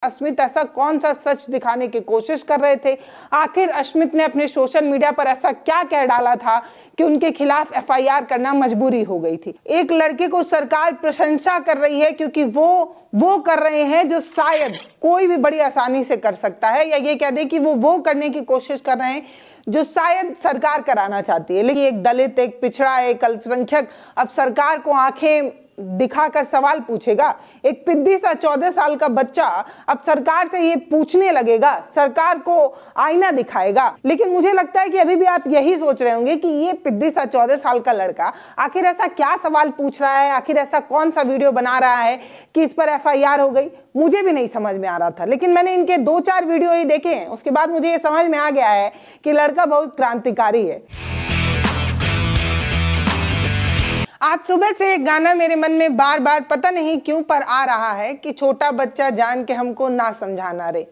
अस्मित ऐसा कौन सा सच दिखाने की कोशिश कर रहे थे? आखिर अस्मित ने अपने सोशल मीडिया पर ऐसा क्या कह डाला था कि उनके खिलाफ एफआईआर करना मजबूरी हो गई थी? एक लड़के को सरकार प्रशंसा कर रही है क्योंकि वो कर रहे हैं जो शायद कोई भी बड़ी आसानी से कर सकता है, या ये कह दे कि वो करने की कोशिश कर रहे हैं जो शायद सरकार कराना चाहती है। लेकिन एक दलित, एक पिछड़ा, एक अल्पसंख्यक अब सरकार को आंखें दिखाकर सवाल पूछेगा। एक पिद्दी सा 14 साल का बच्चा अब सरकार से ये पूछने लगेगा, सरकार को आईना दिखाएगा। लेकिन मुझे लगता है कि अभी भी आप यही सोच रहे होंगे कि ये पिद्दी सा 14 साल का लड़का आखिर ऐसा क्या सवाल पूछ रहा है, आखिर ऐसा कौन सा वीडियो बना रहा है कि इस पर एफआईआर हो गई। मुझे भी नहीं समझ में आ रहा था, लेकिन मैंने इनके 2-4 वीडियो ही देखे हैं, उसके बाद मुझे ये समझ में आ गया है कि लड़का बहुत क्रांतिकारी है। आज सुबह से एक गाना मेरे मन में बार बार पता नहीं क्यों पर आ रहा है कि छोटा बच्चा जान के हमको ना समझाना रे।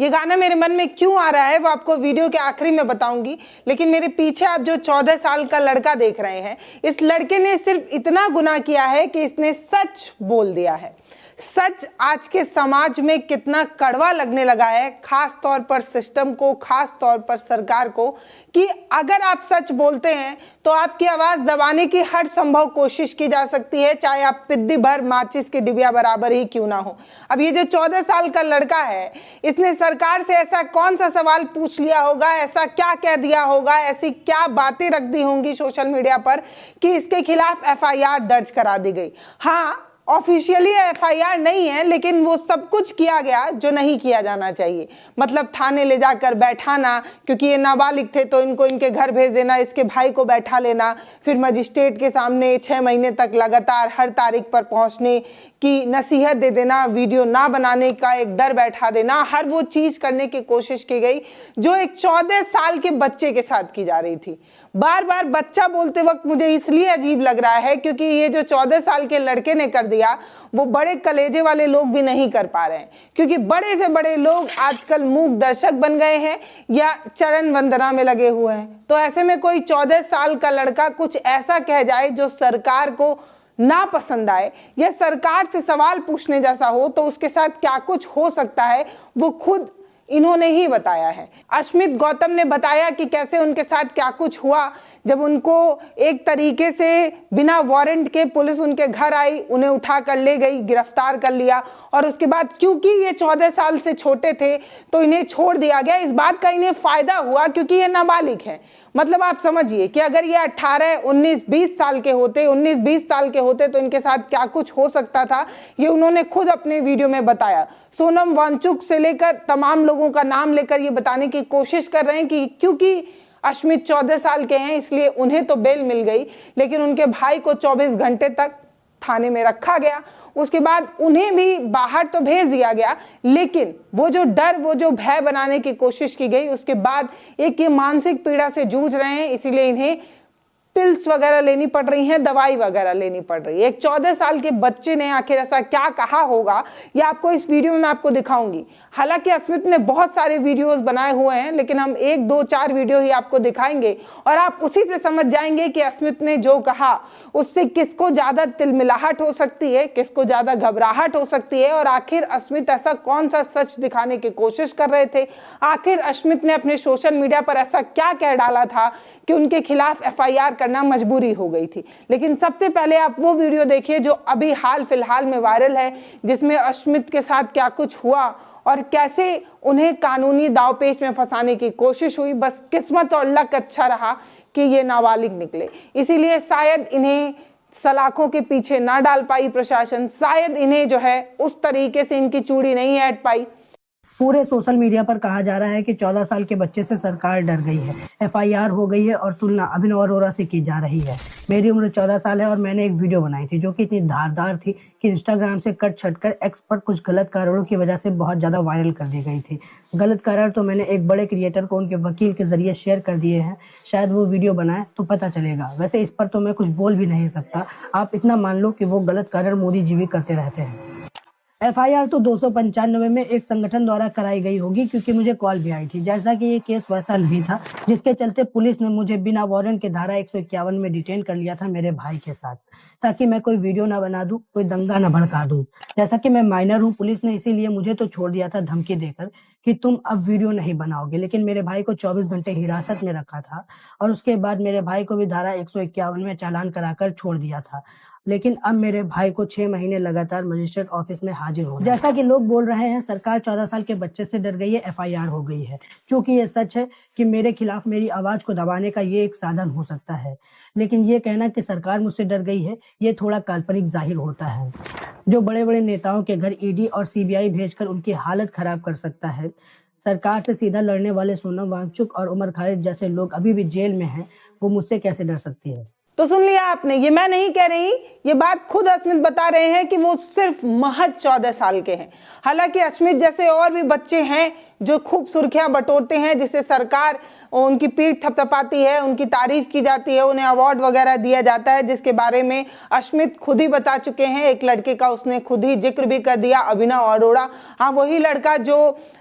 ये गाना मेरे मन में क्यों आ रहा है वो आपको वीडियो के आखिरी में बताऊंगी। लेकिन मेरे पीछे आप जो 14 साल का लड़का देख रहे हैं, इस लड़के ने सिर्फ इतना गुनाह किया है कि इसने सच बोल दिया है। सच आज के समाज में कितना कड़वा लगने लगा है, खास तौर पर सिस्टम को, खास तौर पर सरकार को, कि अगर आप सच बोलते हैं तो आपकी आवाज दबाने की हर संभव कोशिश की जा सकती है, चाहे आप पिद्दी भर माचिस के डिबिया बराबर ही क्यों ना हो। अब ये जो 14 साल का लड़का है, इसने सरकार से ऐसा कौन सा सवाल पूछ लिया होगा, ऐसा क्या कह दिया होगा, ऐसी क्या बातें रख दी होंगी सोशल मीडिया पर कि इसके खिलाफ एफआईआर दर्ज करा दी गई। हाँ, ऑफिशियली एफआईआर नहीं है, लेकिन वो सब कुछ किया गया जो नहीं किया जाना चाहिए। मतलब थाने ले जाकर बैठाना, क्योंकि ये नाबालिग थे तो इनको इनके घर भेज देना, इसके भाई को बैठा लेना, फिर मजिस्ट्रेट के सामने 6 महीने तक लगातार हर तारीख पर पहुंचने की नसीहत दे देना, वीडियो ना बनाने का एक डर बैठा देना, हर वो चीज करने की कोशिश की गई जो एक 14 साल के बच्चे के साथ की जा रही थी। बार बार बच्चा बोलते वक्त मुझे इसलिए अजीब लग रहा है क्योंकि ये जो 14 साल के लड़के ने कर दिया वो बड़े कलेजे वाले लोग भी नहीं कर पा रहे हैं, क्योंकि बड़े से बड़े लोग आजकल मूक दर्शक बन गए हैं या चरण वंदना में लगे हुए हैं। तो ऐसे में कोई 14 साल का लड़का कुछ ऐसा कह जाए जो सरकार को ना पसंद आए या सरकार से सवाल पूछने जैसा हो, तो उसके साथ क्या कुछ हो सकता है वो खुद इन्होंने ही बताया है। अस्मित गौतम ने बताया कि कैसे उनके साथ क्या कुछ हुआ जब उनको एक तरीके से बिना वारंट के पुलिस उनके घर आई, उन्हें उठा कर ले गई, गिरफ्तार कर लिया, और उसके बाद क्योंकि ये 14 साल से छोटे थे तो इन्हें छोड़ दिया गया। इस बात का इन्हें फायदा हुआ क्योंकि ये नाबालिग हैं। मतलब आप समझिए कि अगर ये 18, 19, 20 साल के होते, 19-20 साल के होते तो इनके साथ क्या कुछ हो सकता था, ये उन्होंने खुद अपने वीडियो में बताया। सोनम वांगचुक से लेकर तमाम लोगों का नाम लेकर ये बताने की कोशिश कर रहे हैं कि क्योंकि अस्मित 14 साल के हैं इसलिए उन्हें तो बेल मिल गई, लेकिन उनके भाई को 24 घंटे तक थाने में रखा गया। उसके बाद उन्हें भी बाहर तो भेज दिया गया, लेकिन वो जो डर, वो जो भय बनाने की कोशिश की गई, उसके बाद एक ये मानसिक पीड़ा से जूझ रहे हैं, इसीलिए इन्हें पिल्स वगैरह लेनी पड़ रही हैं, दवाई वगैरह लेनी पड़ रही है। एक 14 साल के बच्चे ने आखिर ऐसा क्या कहा होगा, ये आपको इस वीडियो में मैं आपको दिखाऊंगी। हालांकि अस्मित ने बहुत सारे वीडियोस बनाए हुए हैं, लेकिन हम 1, 2, 4 वीडियो ही आपको दिखाएंगे और आप उसी से समझ जाएंगे कि अस्मित ने जो कहा उससे किसको ज्यादा तिलमिलाहट हो सकती है, किसको ज्यादा घबराहट हो सकती है, और आखिर अस्मित ऐसा कौन सा सच दिखाने की कोशिश कर रहे थे। आखिर अस्मित ने अपने सोशल मीडिया पर ऐसा क्या कह डाला था कि उनके खिलाफ एफआईआर करना मजबूरी हो गई थी। लेकिन सबसे पहले आप वो वीडियो देखिए जो अभी हाल फिलहाल में वायरल है, जिसमें अस्मित के साथ क्या कुछ हुआ और कैसे उन्हें कानूनी दांवपेच में फंसाने की कोशिश हुई। बस किस्मत और लक अच्छा रहा कि ये नाबालिग निकले, इसीलिए शायद इन्हें सलाखों के पीछे ना डाल पाई प्रशासन, शायद इन्हें जो है उस तरीके से इनकी चूड़ी नहीं ऐड पाई। पूरे सोशल मीडिया पर कहा जा रहा है कि 14 साल के बच्चे से सरकार डर गई है, एफआईआर हो गई है और तुलना अभिनव अरोरा से की जा रही है। मेरी उम्र 14 साल है और मैंने एक वीडियो बनाई थी जो कि इतनी धारदार थी कि इंस्टाग्राम से कट छट कर एक्स पर कुछ गलत कारणों की वजह से बहुत ज़्यादा वायरल कर दी गई थी। गलत कारण तो मैंने एक बड़े क्रिएटर को उनके वकील के जरिए शेयर कर दिए हैं, शायद वो वीडियो बनाए तो पता चलेगा। वैसे इस पर तो मैं कुछ बोल भी नहीं सकता, आप इतना मान लो कि वो गलत कारण मोदी जी भी करते रहते हैं। FIR तो 295 में एक संगठन द्वारा कराई गई होगी, क्योंकि मुझे कॉल भी आई थी। जैसा कि ये केस वैसा नहीं था, जिसके चलते पुलिस ने मुझे बिना वारंट के धारा 151 में डिटेन कर लिया था मेरे भाई के साथ, ताकि मैं कोई वीडियो ना बना दूं, कोई दंगा ना भड़का दूं। जैसा कि मैं माइनर हूं, पुलिस ने इसीलिए मुझे तो छोड़ दिया था धमकी देकर कि तुम अब वीडियो नहीं बनाओगे। लेकिन मेरे भाई को 24 घंटे हिरासत में रखा था और उसके बाद मेरे भाई को भी धारा 151 में चालान कराकर छोड़ दिया था। लेकिन अब मेरे भाई को 6 महीने लगातार मजिस्ट्रेट ऑफिस में हाजिर हो। जैसा कि लोग बोल रहे हैं, सरकार 14 साल के बच्चे से डर गई है, FIR हो गई है। क्योंकि ये सच है कि मेरे खिलाफ मेरी आवाज को दबाने का ये एक साधन हो सकता है। लेकिन ये कहना कि सरकार मुझसे डर गई है, ये थोड़ा काल्पनिक जाहिर होता है। जो बड़े बड़े नेताओं के घर ED और CBI भेजकर उनकी हालत खराब कर सकता है, सरकार से सीधा लड़ने वाले सोनम वांगचुक और उमर खालिद जैसे लोग अभी भी जेल में हैं, वो मुझसे कैसे डर सकती है? तो सुन लिया आपने, ये मैं नहीं कह रही, ये बात खुद अस्मित बता रहे हैं कि वो सिर्फ महज 14 साल के हैं। हालांकि अस्मित जैसे और भी बच्चे हैं जो खूब सुर्खियां बटोरते हैं, जिससे सरकार उनकी पीठ थपथपाती है, उनकी तारीफ की जाती है, उन्हें अवार्ड वगैरह दिया जाता है, जिसके बारे में अस्मित खुद ही बता चुके हैं। एक लड़के का उसने खुद ही जिक्र भी कर दिया, अभिनव अरोड़ा। हाँ, वही लड़का जो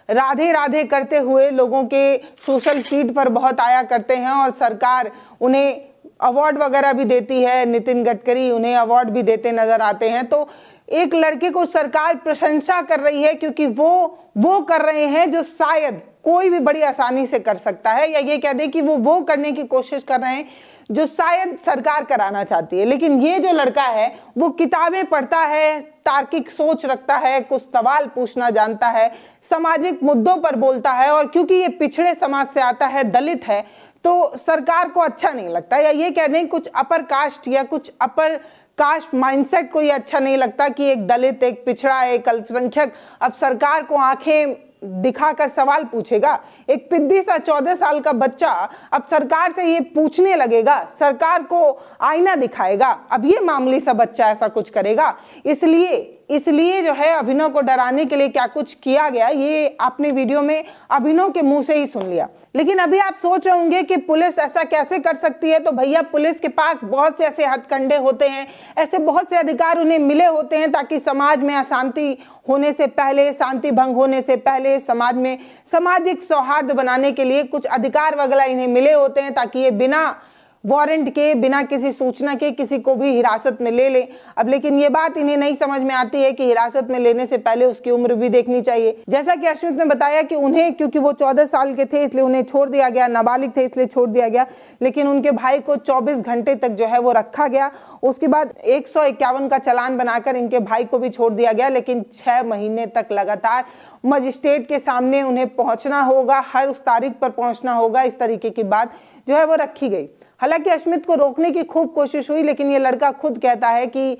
राधे राधे करते हुए लोगों के सोशल फीड पर बहुत आया करते हैं और सरकार उन्हें अवार्ड वगैरह भी देती है। नितिन गडकरी उन्हें अवार्ड भी देते नजर आते हैं। तो एक लड़के को सरकार प्रशंसा कर रही है क्योंकि वो कर रहे हैं जो शायद कोई भी बड़ी आसानी से कर सकता है, या ये कह दे कि वो करने की कोशिश कर रहे हैं जो शायद सरकार कराना चाहती है। लेकिन ये जो लड़का है वो किताबें पढ़ता है, तार्किक सोच रखता है, कुछ सवाल पूछना जानता है, सामाजिक मुद्दों पर बोलता है, और क्योंकि ये पिछड़े समाज से आता है, दलित है, तो सरकार को अच्छा नहीं लगता, या ये कह दें कुछ अपर कास्ट या कुछ अपर कास्ट माइंडसेट को ये अच्छा नहीं लगता कि एक दलित, एक पिछड़ा, एक अल्पसंख्यक अब सरकार को आंखें दिखाकर सवाल पूछेगा। एक पिद्दी सा 14 साल का बच्चा अब सरकार से ये पूछने लगेगा, सरकार को आईना दिखाएगा। अब ये मामूली सा बच्चा ऐसा कुछ करेगा? इसलिए जो है अभिनव को डराने के लिए क्या कुछ किया गया, ये आपने वीडियो में अभिनव के मुंह से ही सुन लिया। लेकिन अभी आप सोच रहे होंगे कि पुलिस ऐसा कैसे कर सकती है। तो भैया, पुलिस के पास बहुत से ऐसे हथकंडे होते हैं, ऐसे बहुत से अधिकार उन्हें मिले होते हैं ताकि समाज में अशांति होने से पहले, शांति भंग होने से पहले समाज में सामाजिक सौहार्द बनाने के लिए कुछ अधिकार वगैरह इन्हें मिले होते हैं, ताकि ये बिना वारंट के, बिना किसी सूचना के किसी को भी हिरासत में ले ले। अब लेकिन ये बात इन्हें नहीं समझ में आती है कि हिरासत में लेने से पहले उसकी उम्र भी देखनी चाहिए। जैसा कि अस्मित ने बताया कि उन्हें, क्योंकि वो 14 साल के थे इसलिए उन्हें छोड़ दिया गया, नाबालिग थे इसलिए छोड़ दिया गया। लेकिन उनके भाई को 24 घंटे तक जो है वो रखा गया। उसके बाद 151 का चालान बनाकर इनके भाई को भी छोड़ दिया गया। लेकिन 6 महीने तक लगातार मजिस्ट्रेट के सामने उन्हें पहुंचना होगा, हर उस तारीख पर पहुंचना होगा, इस तरीके की बात जो है वो रखी गई। हालांकि अस्मित को रोकने की खूब कोशिश हुई, लेकिन ये लड़का खुद कहता है कि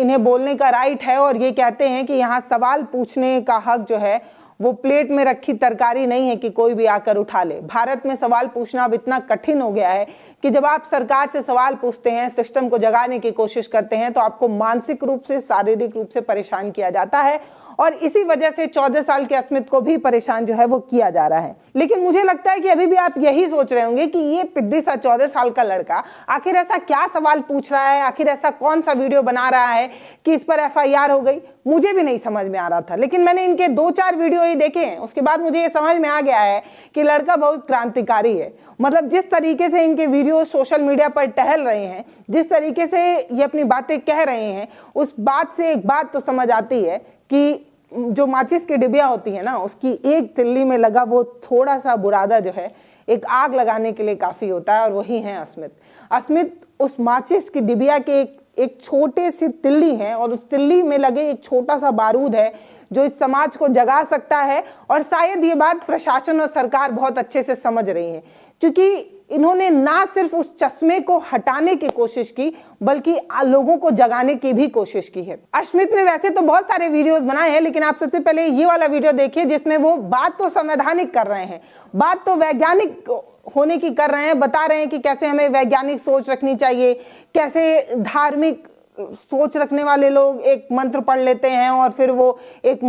इन्हें बोलने का राइट है, और ये कहते हैं कि यहाँ सवाल पूछने का हक जो है वो प्लेट में रखी तरकारी नहीं है कि कोई भी आकर उठा ले। भारत में सवाल पूछना अब इतना कठिन हो गया है कि जब आप सरकार से सवाल पूछते हैं, सिस्टम को जगाने की कोशिश करते हैं, तो आपको मानसिक रूप से, शारीरिक रूप से परेशान किया जाता है। और इसी वजह से 14 साल के अस्मित को भी परेशान जो है वो किया जा रहा है। लेकिन मुझे लगता है कि अभी भी आप यही सोच रहे होंगे कि ये पिद्दी सा 14 साल का लड़का आखिर ऐसा क्या सवाल पूछ रहा है, आखिर ऐसा कौन सा वीडियो बना रहा है कि इस पर FIR हो गई। मुझे भी नहीं समझ में आ रहा था, लेकिन मैंने इनके 2-4 वीडियो ही देखे हैं, उसके बाद मुझे ये समझ में आ गया है कि लड़का बहुत क्रांतिकारी है। मतलब जिस तरीके से इनके वीडियो सोशल मीडिया पर टहल रहे हैं, जिस तरीके से ये अपनी बातें कह रहे हैं, उस बात से एक बात तो समझ आती है कि जो माचिस की डिबिया होती है ना, उसकी एक तिल्ली में लगा वो थोड़ा सा बुरादा जो है एक आग लगाने के लिए काफी होता है, और वही है अस्मित। अस्मित उस माचिस की डिबिया के एक छोटे सी तिल्ली है, और उस तिल्ली में लगे एक छोटा सा बारूद है जो इस समाज को जगा सकता है। और शायद ये बात प्रशासन और सरकार बहुत अच्छे से समझ रही है, क्योंकि इन्होंने ना सिर्फ उस चश्मे को हटाने की कोशिश की, बल्कि लोगों को जगाने की भी कोशिश की है। अस्मित ने वैसे तो बहुत सारे वीडियोस बनाए हैं, लेकिन आप सबसे पहले ये वाला वीडियो देखिए जिसमें वो बात तो संवैधानिक कर रहे हैं, बात तो वैज्ञानिक होने की कर रहे हैं, बता रहे हैं कि कैसे हमें वैज्ञानिक सोच रखनी चाहिए, कैसे धार्मिक सोच रखने वाले लोग एक मंत्र पढ़ लेते हैं और फिर वो एक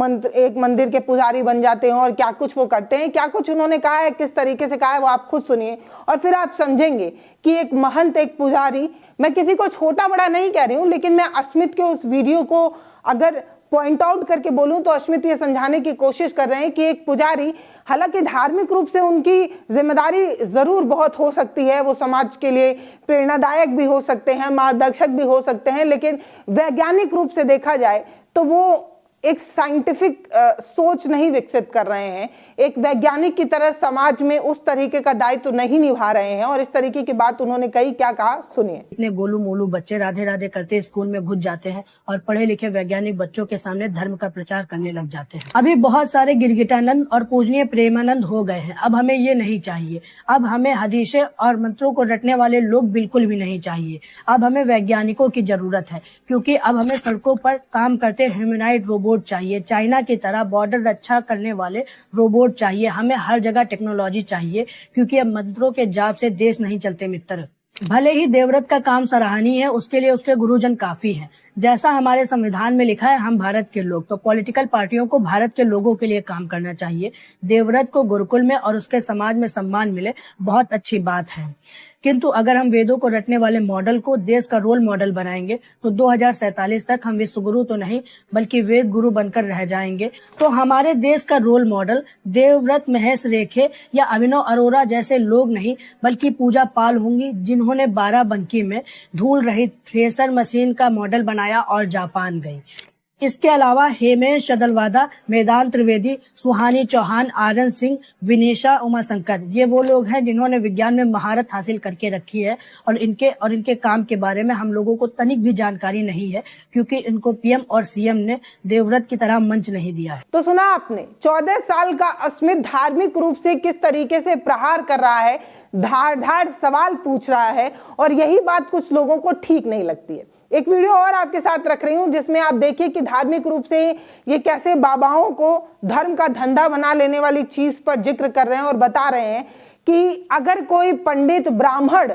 मंदिर के पुजारी बन जाते हैं, और क्या कुछ वो करते हैं, क्या कुछ उन्होंने कहा है, किस तरीके से कहा है, वो आप खुद सुनिए और फिर आप समझेंगे कि एक महंत, एक पुजारी, मैं किसी को छोटा बड़ा नहीं कह रही हूं, लेकिन मैं अस्मित के उस वीडियो को अगर पॉइंट आउट करके बोलूं तो अश्मित ये समझाने की कोशिश कर रहे हैं कि एक पुजारी, हालांकि धार्मिक रूप से उनकी जिम्मेदारी जरूर बहुत हो सकती है, वो समाज के लिए प्रेरणादायक भी हो सकते हैं, मार्गदर्शक भी हो सकते हैं, लेकिन वैज्ञानिक रूप से देखा जाए तो वो एक साइंटिफिक सोच नहीं विकसित कर रहे हैं, एक वैज्ञानिक की तरह समाज में उस तरीके का दायित्व नहीं निभा रहे हैं। और इस तरीके की बात उन्होंने कही, क्या कहा सुनिए। इतने गोलू मोलू बच्चे राधे राधे करते स्कूल में घुस जाते हैं और पढ़े लिखे वैज्ञानिक बच्चों के सामने धर्म का प्रचार करने लग जाते हैं। अभी बहुत सारे गिरगिटानंद और पूजनीय प्रेमानंद हो गए हैं, अब हमें ये नहीं चाहिए। अब हमें हदीसें और मंत्रों को रटने वाले लोग बिल्कुल भी नहीं चाहिए। अब हमें वैज्ञानिकों की जरूरत है, क्योंकि अब हमें सड़कों पर काम करते ह्यूमनॉइड रोबोट चाहिए, चाइना की तरह बॉर्डर रक्षा करने वाले रोबोट चाहिए। हमें हर जगह टेक्नोलॉजी चाहिए, क्योंकि अब मंत्रों के जाप से देश नहीं चलते मित्र। भले ही देवव्रत का काम सराहनीय है, उसके लिए उसके गुरुजन काफी हैं। जैसा हमारे संविधान में लिखा है, हम भारत के लोग, तो पॉलिटिकल पार्टियों को भारत के लोगों के लिए काम करना चाहिए। देवव्रत को गुरुकुल में और उसके समाज में सम्मान मिले, बहुत अच्छी बात है। किंतु अगर हम वेदों को रटने वाले मॉडल को देश का रोल मॉडल बनाएंगे तो 2047 तक हम विश्व गुरु तो नहीं बल्कि वेद गुरु बनकर रह जाएंगे। तो हमारे देश का रोल मॉडल देवव्रत, महेश रेखे या अभिनव अरोरा जैसे लोग नहीं बल्कि पूजा पाल होंगी, जिन्होंने बाराबंकी में धूल रहित थ्रेसर मशीन का मॉडल बनाया और जापान गई। इसके अलावा हेमेश चदलवादा, वेदांत त्रिवेदी, सुहानी चौहान, आनंद सिंह, विनेशा उमाशंकर, ये वो लोग हैं जिन्होंने विज्ञान में महारत हासिल करके रखी है। और इनके काम के बारे में हम लोगों को तनिक भी जानकारी नहीं है, क्योंकि इनको पीएम और सीएम ने देवव्रत की तरह मंच नहीं दिया है। तो सुना आपने, 14 साल का अश्मित धार्मिक रूप से किस तरीके से प्रहार कर रहा है, धार सवाल पूछ रहा है, और यही बात कुछ लोगों को ठीक नहीं लगती है। एक वीडियो और आपके साथ रख रही हूं, जिसमें आप देखिए कि धार्मिक रूप से ये कैसे बाबाओं को धर्म का धंधा बना लेने वाली चीज पर जिक्र कर रहे हैं और बता रहे हैं कि अगर कोई पंडित ब्राह्मण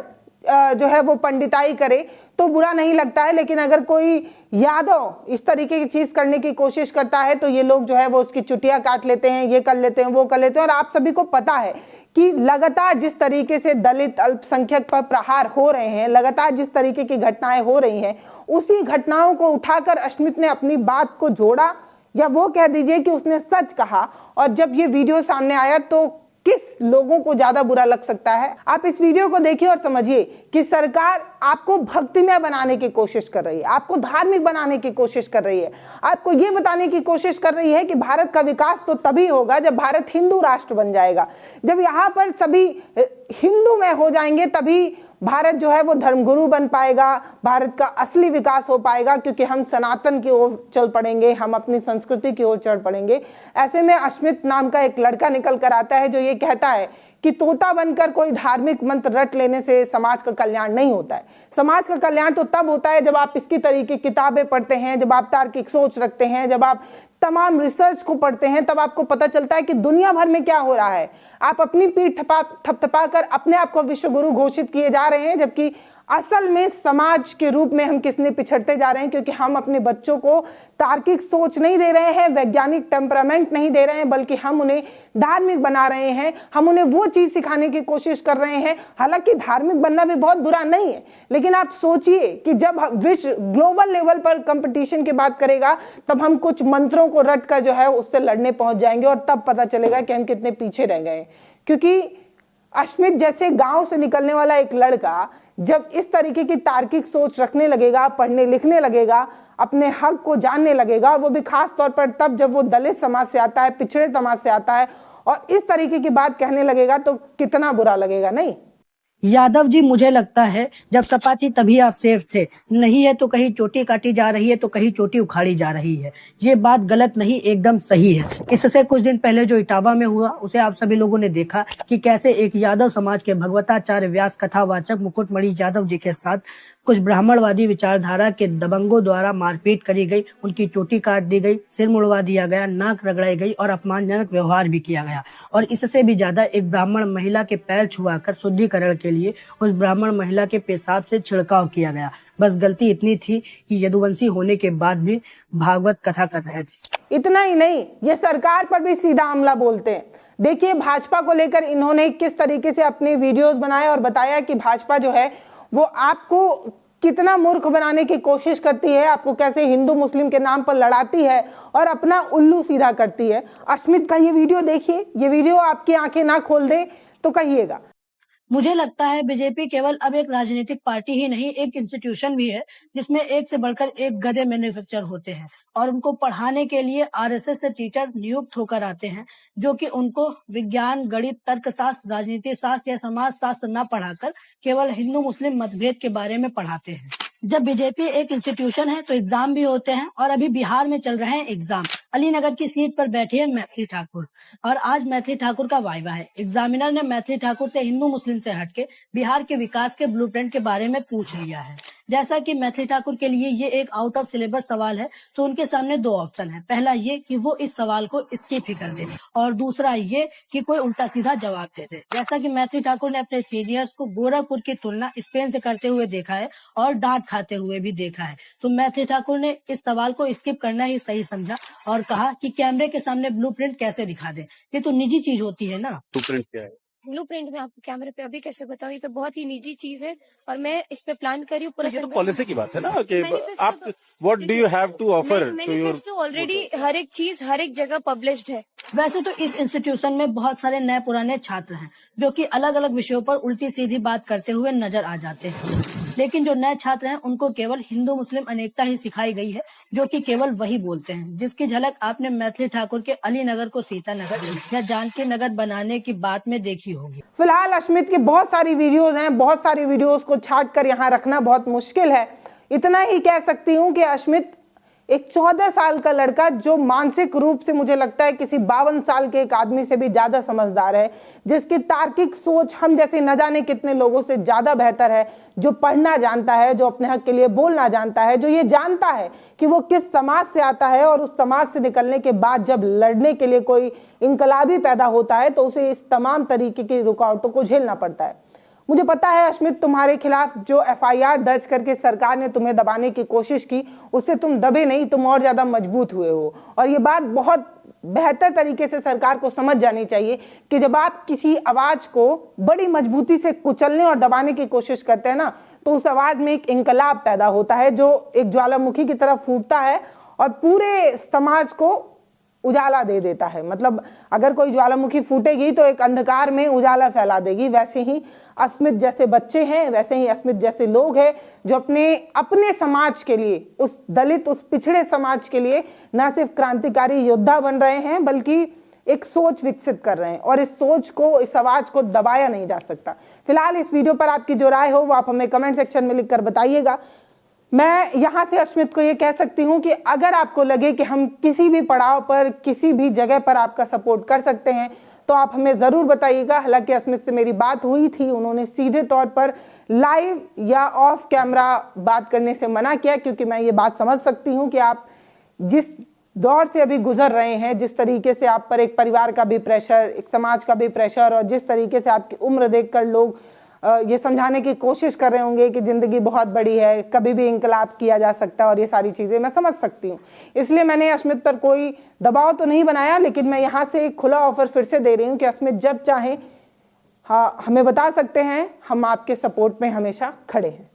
जो है वो पंडिताई करे तो बुरा नहीं लगता है, लेकिन अगर कोई यादव इस तरीके की चीज करने की कोशिश करता है तो ये लोग जो है वो उसकी चुटिया काट लेते हैं, ये कर लेते हैं, वो कर लेते हैं। और आप सभी को पता है कि लगातार जिस तरीके से दलित अल्पसंख्यक पर प्रहार हो रहे हैं, लगातार जिस तरीके की घटनाएं हो रही हैं, उसी घटनाओं को उठाकर अश्मित ने अपनी बात को जोड़ा, या वो कह दीजिए कि उसने सच कहा। और जब ये वीडियो सामने आया तो किस लोगों को ज्यादा बुरा लग सकता है, आप इस वीडियो को देखिए और समझिए कि सरकार आपको भक्तिमय बनाने की कोशिश कर रही है, आपको धार्मिक बनाने की कोशिश कर रही है, आपको ये बताने की कोशिश कर रही है कि भारत का विकास तो तभी होगा जब भारत हिंदू राष्ट्र बन जाएगा, जब यहाँ पर सभी हिंदूमय हो जाएंगे तभी भारत जो है वो धर्मगुरु बन पाएगा, भारत का असली विकास हो पाएगा, क्योंकि हम सनातन की ओर चल पड़ेंगे, हम अपनी संस्कृति की ओर चढ़ पड़ेंगे। ऐसे में अश्मित नाम का एक लड़का निकल कर आता है जो ये कहता है कि तोता बनकर कोई धार्मिक मंत्र रट लेने से समाज का कल्याण नहीं होता है। समाज का कल्याण तो तब होता है जब आप इसकी तरीके किताबें पढ़ते हैं, जब आप तार्किक सोच रखते हैं, जब आप तमाम रिसर्च को पढ़ते हैं, तब आपको पता चलता है कि दुनिया भर में क्या हो रहा है। आप अपनी पीठ थपथपा कर अपने आप को विश्व गुरु घोषित किए जा रहे हैं, जबकि असल में समाज के रूप में हम किसने पिछड़ते जा रहे हैं, क्योंकि हम अपने बच्चों को तार्किक सोच नहीं दे रहे हैं, वैज्ञानिक टेम्परामेंट नहीं दे रहे हैं, बल्कि हम उन्हें धार्मिक बना रहे हैं, हम उन्हें वो चीज सिखाने की कोशिश कर रहे हैं। हालांकि धार्मिक बनना भी बहुत बुरा नहीं है, लेकिन आप सोचिए कि जब विश्व ग्लोबल लेवल पर कंपटीशन की बात करेगा तब हम कुछ मंत्रों को रट कर जो है उससे लड़ने पहुंच जाएंगे, और तब पता चलेगा कि हम कितने पीछे रह गए। क्योंकि अश्मित जैसे गांव से निकलने वाला एक लड़का जब इस तरीके की तार्किक सोच रखने लगेगा, पढ़ने लिखने लगेगा, अपने हक को जानने लगेगा, और वो भी खास तौर पर तब जब वो दलित समाज से आता है, पिछड़े समाज से आता है, और इस तरीके की बात कहने लगेगा तो कितना बुरा लगेगा। नहीं यादव जी, मुझे लगता है जब सपा थी तभी आप सेफ थे, नहीं है तो कहीं चोटी काटी जा रही है तो कहीं चोटी उखाड़ी जा रही है। ये बात गलत नहीं, एकदम सही है। इससे कुछ दिन पहले जो इटावा में हुआ उसे आप सभी लोगों ने देखा कि कैसे एक यादव समाज के भगवताचार्य व्यास कथावाचक मुकुटमणि यादव जी के साथ कुछ ब्राह्मणवादी विचारधारा के दबंगों द्वारा मारपीट करी गई, उनकी चोटी काट दी गई, सिर मुड़वा दिया गया, नाक रगड़ाई गई और अपमानजनक व्यवहार भी किया गया। और इससे भी ज्यादा एक ब्राह्मण महिला के पैर छुआकर शुद्धिकरण के लिए उस ब्राह्मण महिला के पेशाब से छिड़काव किया गया। बस गलती इतनी थी कि यदुवंशी होने के बाद भी भागवत कथा कर रहे थे। इतना ही नहीं, ये सरकार पर भी सीधा हमला बोलते हैं। देखिए भाजपा को लेकर इन्होंने किस तरीके से अपने वीडियोस बनाए और बताया कि भाजपा जो है वो आपको कितना मूर्ख बनाने की कोशिश करती है, आपको कैसे हिंदू मुस्लिम के नाम पर लड़ाती है और अपना उल्लू सीधा करती है। अश्मित का ये वीडियो देखिए, ये वीडियो आपकी आंखें ना खोल दे तो कहिएगा। मुझे लगता है बीजेपी केवल अब एक राजनीतिक पार्टी ही नहीं, एक इंस्टीट्यूशन भी है जिसमें एक से बढ़कर एक गधे मैन्युफैक्चर होते हैं और उनको पढ़ाने के लिए आरएसएस से टीचर नियुक्त होकर आते हैं, जो कि उनको विज्ञान, गणित, तर्कशास्त्र, राजनीति शास्त्र या समाज शास्त्र न पढ़ाकर केवल हिंदू मुस्लिम मतभेद के बारे में पढ़ाते हैं। जब बीजेपी एक इंस्टीट्यूशन है तो एग्जाम भी होते हैं और अभी बिहार में चल रहे हैं एग्जाम। अलीनगर की सीट पर बैठी है मैथिली ठाकुर और आज मैथिली ठाकुर का वाइवा है। एग्जामिनर ने मैथिली ठाकुर से हिंदू मुस्लिम से हटके बिहार के विकास के ब्लूप्रिंट के बारे में पूछ लिया है। जैसा कि मैथिली ठाकुर के लिए ये एक आउट ऑफ सिलेबस सवाल है, तो उनके सामने दो ऑप्शन है। पहला ये कि वो इस सवाल को स्किप ही कर दे और दूसरा ये कि कोई उल्टा सीधा जवाब दे दे। जैसा कि मैथिली ठाकुर ने अपने सीनियर्स को गोरखपुर की तुलना स्पेन से करते हुए देखा है और डांट खाते हुए भी देखा है, तो मैथिली ठाकुर ने इस सवाल को स्किप करना ही सही समझा और कहा कि कैमरे के सामने ब्लूप्रिंट कैसे दिखा दे, ये तो निजी चीज होती है ना। ब्लूप्रिंट क्या है? ब्लूप्रिंट में आपको कैमरे पे अभी कैसे बताऊं, ये तो बहुत ही निजी चीज है और मैं इस पे प्लान कर रही हूँ पूरा। ये तो पॉलिसी की बात है ना कि मैनिफेस्टो आप तो- what do you have to offer to your. Manifesto already हर एक चीज हर एक जगह पब्लिश्ड है। वैसे तो इस इंस्टीट्यूशन में बहुत सारे नए पुराने छात्र हैं जो कि अलग अलग विषयों पर उल्टी सीधी बात करते हुए नजर आ जाते हैं, लेकिन जो नए छात्र हैं उनको केवल हिंदू मुस्लिम अनेकता ही सिखाई गई है, जो कि केवल वही बोलते हैं, जिसकी झलक आपने मैथिली ठाकुर के अलीनगर को सीतानगर या जानकी नगर बनाने की बात में देखी होगी। फिलहाल अश्मित की बहुत सारी वीडियोस हैं, बहुत सारी वीडियोस को छाट कर यहाँ रखना बहुत मुश्किल है। इतना ही कह सकती हूँ कि अश्मित एक 14 साल का लड़का जो मानसिक रूप से मुझे लगता है किसी 52 साल के एक आदमी से भी ज्यादा समझदार है, जिसकी तार्किक सोच हम जैसे न जाने कितने लोगों से ज्यादा बेहतर है, जो पढ़ना जानता है, जो अपने हक के लिए बोलना जानता है, जो ये जानता है कि वो किस समाज से आता है और उस समाज से निकलने के बाद जब लड़ने के लिए कोई इंकलाबी पैदा होता है तो उसे इस तमाम तरीके की रुकावटों को झेलना पड़ता है। मुझे पता है अश्मित, तुम्हारे खिलाफ जो एफआईआर दर्ज करके सरकार ने तुम्हें दबाने की कोशिश की, उससे तुम दबे नहीं, तुम और ज्यादा मजबूत हुए हो। और ये बात बहुत बेहतर तरीके से सरकार को समझ जानी चाहिए कि जब आप किसी आवाज को बड़ी मजबूती से कुचलने और दबाने की कोशिश करते हैं ना, तो उस आवाज में एक इंकलाब पैदा होता है जो एक ज्वालामुखी की तरह फूटता है और पूरे समाज को उजाला दे देता है। मतलब अगर कोई ज्वालामुखी फूटेगी तो एक अंधकार में उजाला फैला देगी। वैसे ही अश्मित जैसे बच्चे हैं, वैसे ही अश्मित जैसे लोग हैं जो अपने समाज के लिए, उस दलित, उस पिछड़े समाज के लिए न सिर्फ क्रांतिकारी योद्धा बन रहे हैं बल्कि एक सोच विकसित कर रहे हैं और इस सोच को, इस आवाज को दबाया नहीं जा सकता। फिलहाल इस वीडियो पर आपकी जो राय हो वो आप हमें कमेंट सेक्शन में लिखकर बताइएगा। मैं यहाँ से अश्मित को ये कह सकती हूँ कि अगर आपको लगे कि हम किसी भी पड़ाव पर, किसी भी जगह पर आपका सपोर्ट कर सकते हैं तो आप हमें ज़रूर बताइएगा। हालांकि अश्मित से मेरी बात हुई थी, उन्होंने सीधे तौर पर लाइव या ऑफ कैमरा बात करने से मना किया, क्योंकि मैं ये बात समझ सकती हूँ कि आप जिस दौर से अभी गुजर रहे हैं, जिस तरीके से आप पर एक परिवार का भी प्रेशर, एक समाज का भी प्रेशर और जिस तरीके से आपकी उम्र देखकर लोग ये समझाने की कोशिश कर रहे होंगे कि जिंदगी बहुत बड़ी है, कभी भी इंकलाब किया जा सकता है और ये सारी चीज़ें मैं समझ सकती हूँ। इसलिए मैंने अश्मित पर कोई दबाव तो नहीं बनाया, लेकिन मैं यहाँ से एक खुला ऑफर फिर से दे रही हूँ कि अश्मित जब चाहें हमें बता सकते हैं, हम आपके सपोर्ट में हमेशा खड़े हैं।